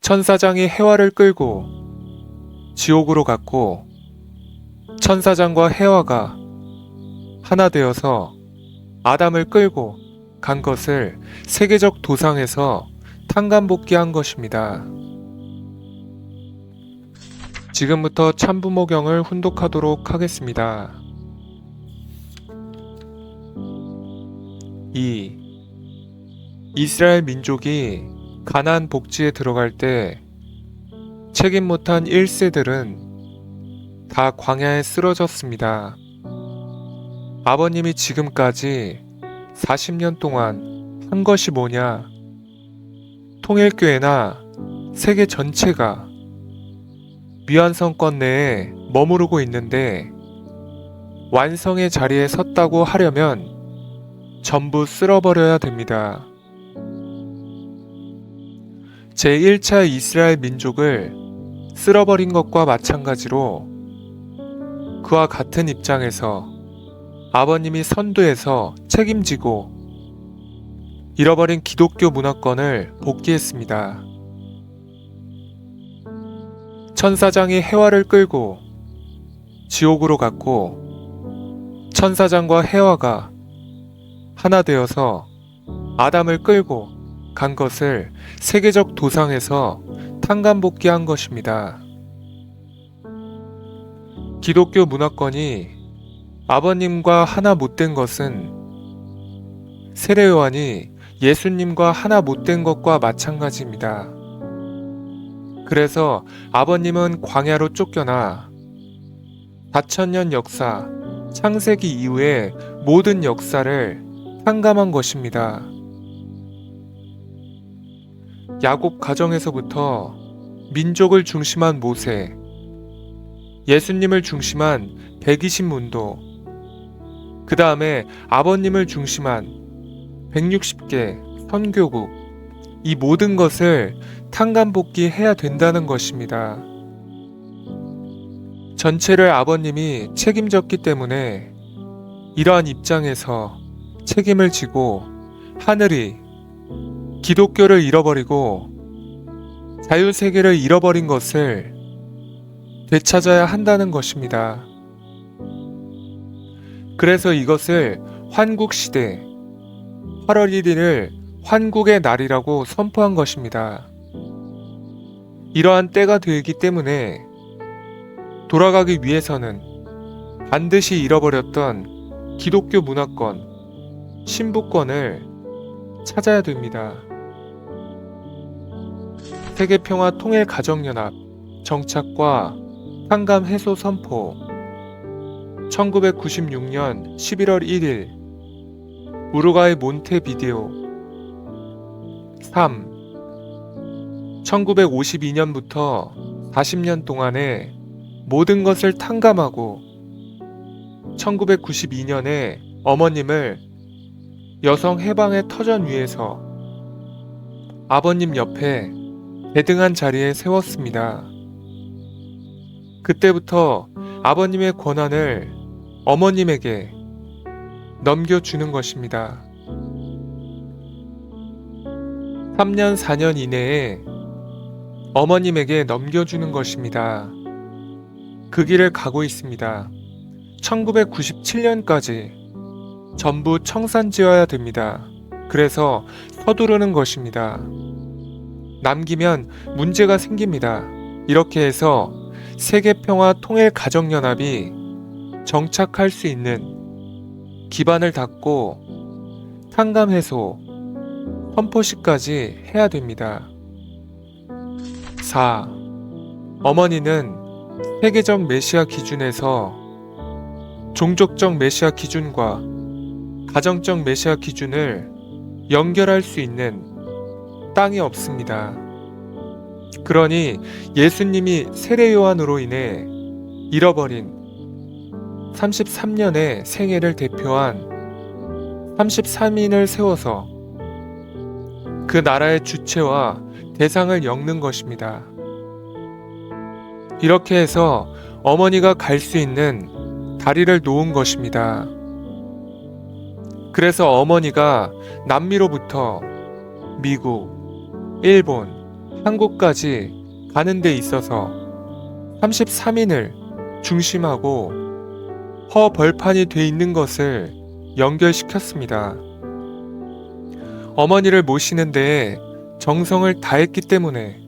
천사장이 해와를 끌고 지옥으로 갔고, 천사장과 해와가 하나 되어서 아담을 끌고 간 것을 세계적 도상에서 탕감복귀한 것입니다. 지금부터 참부모경을 훈독하도록 하겠습니다. 2. 이스라엘 민족이 가나안 복지에 들어갈 때 책임 못한 1세들은 다 광야에 쓰러졌습니다. 아버님이 지금까지 40년 동안 한 것이 뭐냐? 통일교회나 세계 전체가 미완성권 내에 머무르고 있는데 완성의 자리에 섰다고 하려면 전부 쓸어버려야 됩니다. 제1차 이스라엘 민족을 쓸어버린 것과 마찬가지로 그와 같은 입장에서 아버님이 선두에서 책임지고 잃어버린 기독교 문화권을 복귀했습니다. 천사장이 해와를 끌고 지옥으로 갔고, 천사장과 해와가 하나 되어서 아담을 끌고 간 것을 세계적 도상에서 탕감복귀한 것입니다. 기독교 문화권이 아버님과 하나 못된 것은 세례요한이 예수님과 하나 못된 것과 마찬가지입니다. 그래서 아버님은 광야로 쫓겨나 4,000년 역사, 창세기 이후의 모든 역사를 탕감한 것입니다. 야곱 가정에서부터 민족을 중심한 모세, 예수님을 중심한 120문도, 그 다음에 아버님을 중심한 160개 선교국, 이 모든 것을 탕감복귀해야 된다는 것입니다. 전체를 아버님이 책임졌기 때문에 이러한 입장에서 책임을 지고 하늘이 기독교를 잃어버리고 자유세계를 잃어버린 것을 되찾아야 한다는 것입니다. 그래서 이것을 환국시대 8월 1일을 환국의 날이라고 선포한 것입니다. 이러한 때가 되기 때문에 돌아가기 위해서는 반드시 잃어버렸던 기독교 문화권, 신부권을 찾아야 됩니다. 세계평화 통일가정연합 정착과 탕감 해소 선포 1996년 11월 1일 우루과이 몬테비데오 3. 1952년부터 40년 동안에 모든 것을 탕감하고 1992년에 어머님을 여성 해방의 터전 위에서 아버님 옆에 대등한 자리에 세웠습니다. 그때부터 아버님의 권한을 어머님에게 넘겨주는 것입니다. 3년, 4년 이내에 어머님에게 넘겨주는 것입니다. 그 길을 가고 있습니다. 1997년까지 전부 청산지어야 됩니다. 그래서 서두르는 것입니다. 남기면 문제가 생깁니다. 이렇게 해서 세계평화 통일가정연합이 정착할 수 있는 기반을 닦고 탕감해소, 선포식까지 해야 됩니다. 4. 어머니는 세계적 메시아 기준에서 종족적 메시아 기준과 가정적 메시아 기준을 연결할 수 있는 땅이 없습니다. 그러니 예수님이 세례요한으로 인해 잃어버린 33년의 생애를 대표한 33인을 세워서 그 나라의 주체와 대상을 엮는 것입니다. 이렇게 해서 어머니가 갈 수 있는 다리를 놓은 것입니다. 그래서 어머니가 남미로부터 미국, 일본, 한국까지 가는 데 있어서 33인을 중심하고 허벌판이 돼 있는 것을 연결시켰습니다. 어머니를 모시는 데에 정성을 다했기 때문에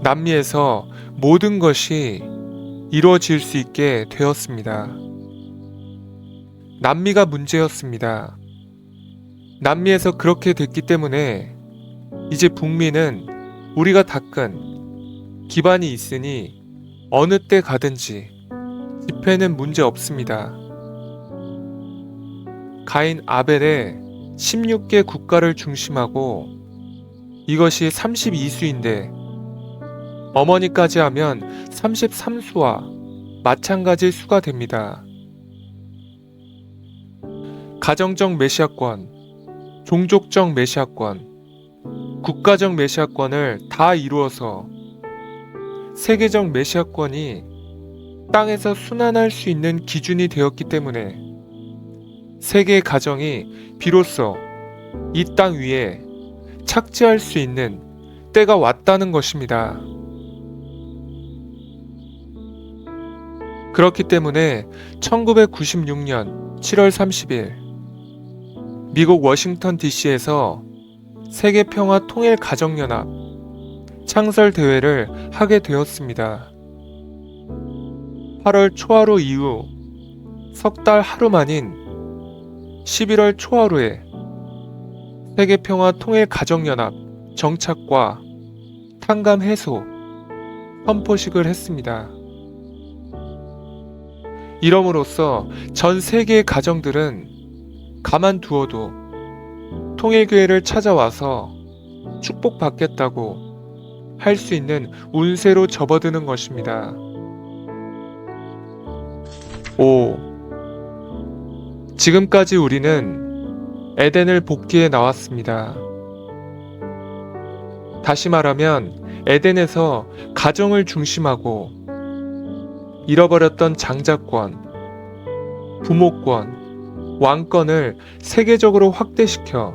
남미에서 모든 것이 이루어질 수 있게 되었습니다. 남미가 문제였습니다. 남미에서 그렇게 됐기 때문에 이제 북미는 우리가 닦은 기반이 있으니 어느 때 가든지 집회는 문제 없습니다. 가인 아벨의 16개 국가를 중심하고 이것이 32수인데 어머니까지 하면 33수와 마찬가지 수가 됩니다. 가정적 메시아권, 종족적 메시아권, 국가적 메시아권을 다 이루어서 세계적 메시아권이 땅에서 순환할 수 있는 기준이 되었기 때문에 세계의 가정이 비로소 이 땅 위에 착지할 수 있는 때가 왔다는 것입니다. 그렇기 때문에 1996년 7월 30일 미국 워싱턴 DC에서 세계평화통일가정연합 창설대회를 하게 되었습니다. 8월 초하루 이후 석 달 하루 만인 11월 초하루에 세계평화통일가정연합 정착과 탕감 해소 선포식을 했습니다. 이럼으로써 전 세계의 가정들은 가만두어도 통일교회를 찾아와서 축복받겠다고 할 수 있는 운세로 접어드는 것입니다. 5. 지금까지 우리는 에덴을 복귀해 나왔습니다. 다시 말하면 에덴에서 가정을 중심하고 잃어버렸던 장자권, 부모권, 왕권을 세계적으로 확대시켜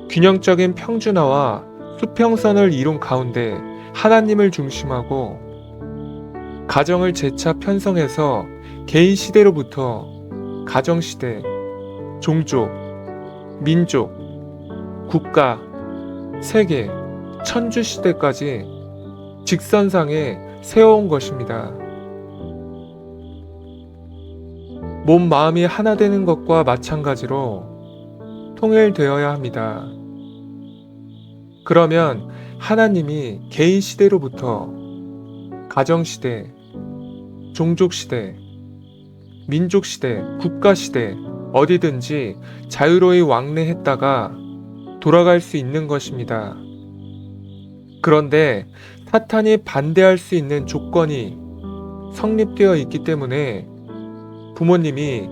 균형적인 평준화와 수평선을 이룬 가운데 하나님을 중심하고 가정을 재차 편성해서 개인 시대로부터 가정 시대, 종족, 민족, 국가, 세계, 천주 시대까지 직선상에 세워온 것입니다. 몸, 마음이 하나 되는 것과 마찬가지로 통일되어야 합니다. 그러면 하나님이 개인 시대로부터 가정 시대, 종족 시대, 민족 시대, 국가 시대 어디든지 자유로이 왕래했다가 돌아갈 수 있는 것입니다. 그런데 사탄이 반대할 수 있는 조건이 성립되어 있기 때문에 부모님이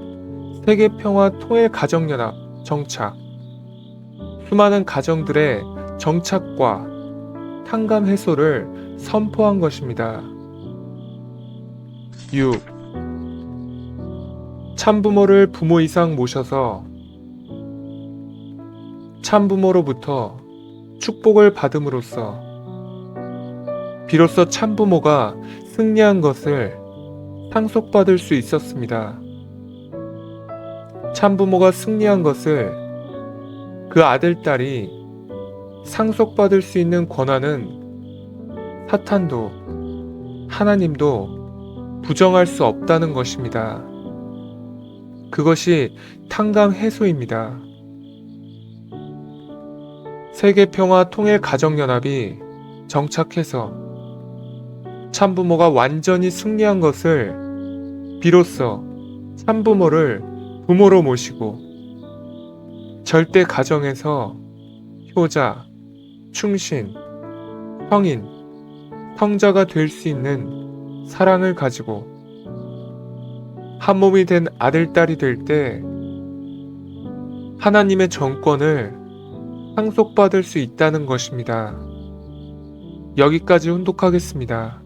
세계평화통일가정연합 정착, 수많은 가정들의 정착과 탕감 해소를 선포한 것입니다. 6. 참부모를 부모 이상 모셔서 참부모로부터 축복을 받음으로써 비로소 참부모가 승리한 것을 상속받을 수 있었습니다. 참부모가 승리한 것을 그 아들, 딸이 상속받을 수 있는 권한은 사탄도 하나님도 부정할 수 없다는 것입니다. 그것이 탕감 해소입니다. 세계평화통일가정연합이 정착해서 참부모가 완전히 승리한 것을 비로소 참부모를 부모로 모시고 절대 가정에서 효자, 충신, 성인, 성자가 될 수 있는 사랑을 가지고 한 몸이 된 아들, 딸이 될 때 하나님의 정권을 상속받을 수 있다는 것입니다. 여기까지 혼독하겠습니다.